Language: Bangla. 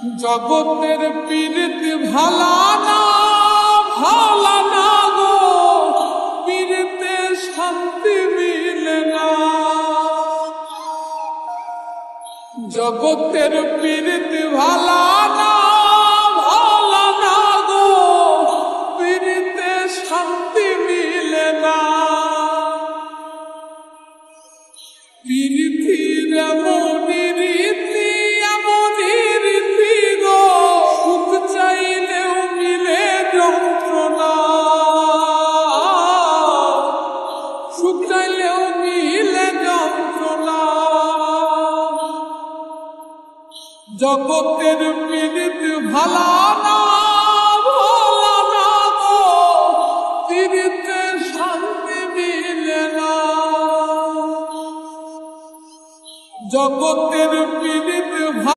জগতের পীড়িত ভালা না গো, পীড়িতে শান্তি মিলে না। জগতের পীড়িত ভালা না গো, পীড়িতে শান্তি মিলে না। পীড়িতির এমনই রীতি গো, সুখ চাইলেও মিলে যন্ত্রণা, সুখ চাইলেও মিলে যন্ত্রণা। জগতের পীড়িত ভালা না গো, পীড়িতে শান্তি মিলে না। জগতের পীড়িত